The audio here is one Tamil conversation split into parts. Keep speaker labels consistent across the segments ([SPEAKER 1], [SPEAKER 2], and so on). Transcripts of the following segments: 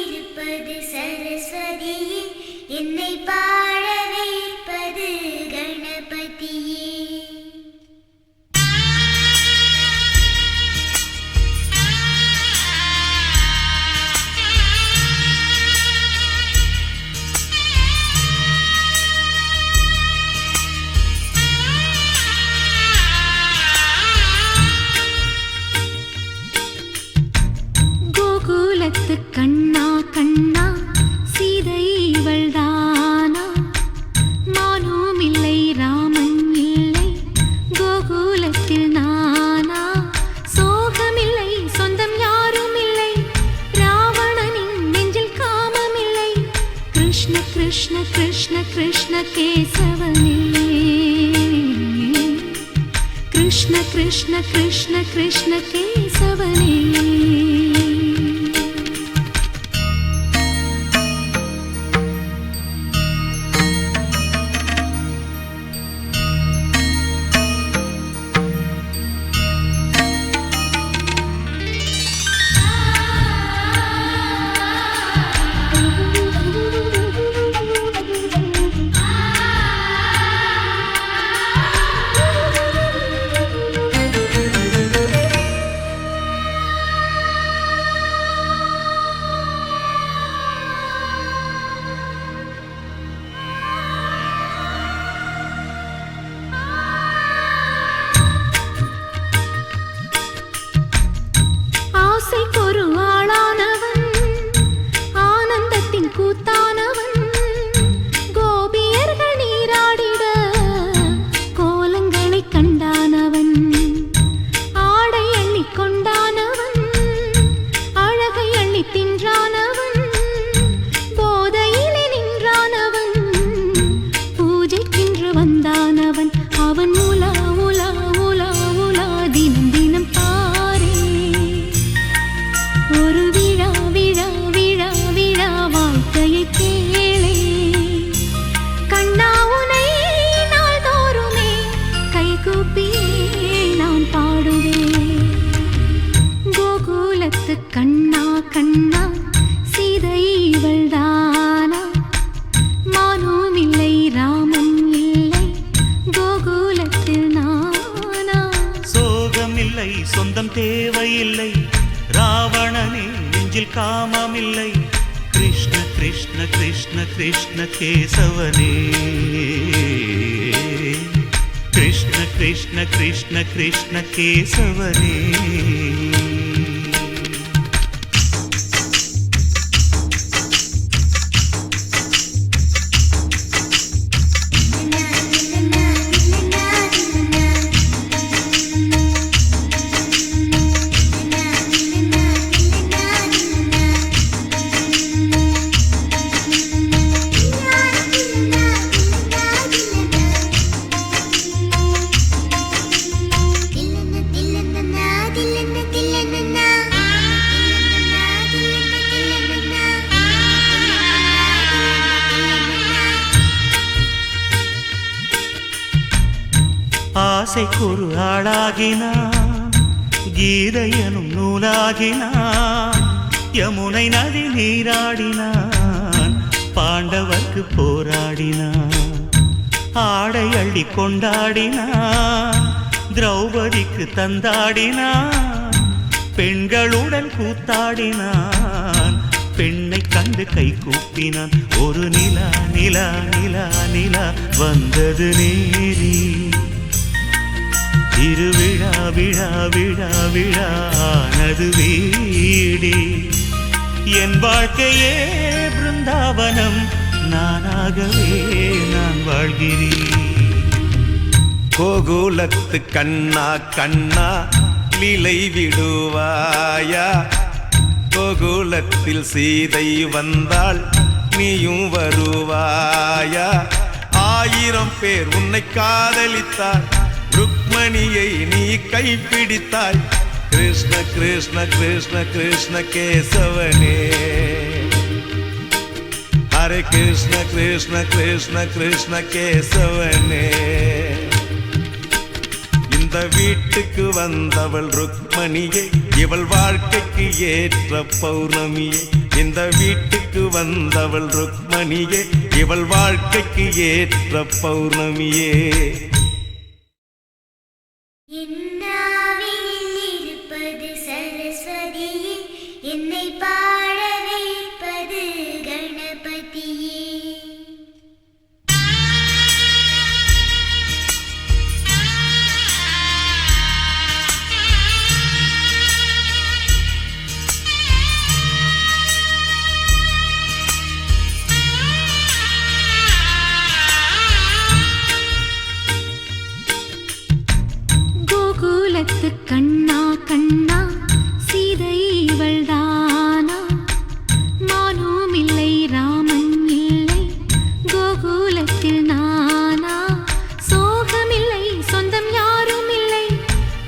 [SPEAKER 1] இருப்பது சரஸ்வதியே, என்னை பாட வைப்பது கணபதியே. கோகுலத்து கண்ணா கண்ணா சீதை இவள்தானா? மானும் இல்லை ராமன் இல்லை கோகுலத்தில் நானா? சோகமில்லை சொந்தம் யாரும் இல்லை, ராவணனின் நெஞ்சில் காமமில்லை. கிருஷ்ண கிருஷ்ண கிருஷ்ண கிருஷ்ண கேசவனே, கிருஷ்ண கிருஷ்ண கிருஷ்ண கிருஷ்ண கேசவனே. ஆசைக்கொரு ஆளானவன், ஆனந்தத்தின் கூத்தானவன், கோபியர்கள் நீராடிட கோலங்களை கண்டானவன். ஆடை அள்ளி கொண்டானவன், அழகை அள்ளி தின்றானவன், போதையிலே நின்றானவன், பூஜைக்கென்று வந்தானவன். அவன் உலா உலா உலா உலா தினம் தினம் பாரே, ஒரு விழா விழா விழா விழா வாழ்க்கையை கேளே. கண்ணா உனை நாள்தோறுமே கைகூப்பியே நான் பாடுவேன். கோகுலத்து கண்ணா கண்ணா சீதை இவள்தானா? மானும் இல்லை ராமன் இல்லை கோகுலத்தில் நானா?
[SPEAKER 2] சோகமில்லை சொந்தம் தேவையில்லை, ராவணனே நெஞ்சில் காமமில்லை. கிருஷ்ண கிருஷ்ண கிருஷ்ண கிருஷ்ண கேசவனே, கிருஷ்ண கிருஷ்ண கிருஷ்ண கிருஷ்ண கேசவனே. ஆசைக்கொரு ஆளாகினான், கீதையனும் நூலாகினான், யமுனை நதி நீராடினான், பாண்டவர்க்கு போராடினான். ஆடை அள்ளி கொண்டாடினான், திரௌபதிக்கு தந்தாடினான், பெண்களுடன் கூத்தாடினான், பெண்ணை கண்டு கை கூப்பினான். ஒரு நிலா நிலா நிலா நிலா வந்தது நேரி, திருவிழா விழா விழா விழானது வீடி. என் வாழ்க்கையே பிருந்தாவனம், நானாகவே நான் வாழ்கிறேன்.
[SPEAKER 3] கோகுலத்து கண்ணா கண்ணா லீலை விடுவாயா? கோகுலத்தில் சீதை வந்தாள், நீயும் வருவாயா? 1000 பேர் உன்னை காதலித்தார், ருக்மணியை நீ கைப்பிடித்தாய். கிருஷ்ண கிருஷ்ண கிருஷ்ண கிருஷ்ண கேசவனே, ஹரே கிருஷ்ண கிருஷ்ண கிருஷ்ண கிருஷ்ண கேசவனே. இந்த இந்த வீட்டுக்கு வந்தவள் ருக்மணியே இவள் வாழ்க்கைக்கு ஏற்ற பௌர்ணமியே இந்த வீட்டுக்கு வந்தவள் ருக்மணியே இவள் வாழ்க்கைக்கு ஏற்ற பௌர்ணமியே
[SPEAKER 4] இருப்பது சரஸ்வதியே என்னை பாட வைப்பது கணபதியே
[SPEAKER 1] கண்ணா கண்ணா சீதை இவள்தானா மானும் இல்லை ராமன் இல்லை கோகுலத்தில் நானா சோகமில்லை சொந்தம் யாரும் இல்லை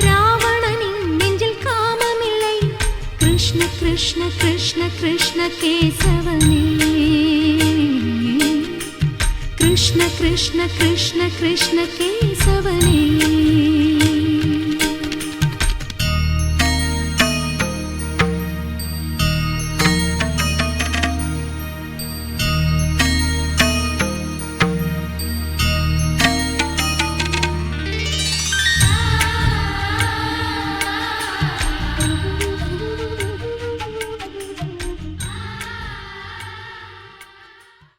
[SPEAKER 1] ராவணனின் நெஞ்சில் காமமில்லை கிருஷ்ண கிருஷ்ண கிருஷ்ண கிருஷ்ண கேசவனே கிருஷ்ண கிருஷ்ண கிருஷ்ண கிருஷ்ண கேசவனே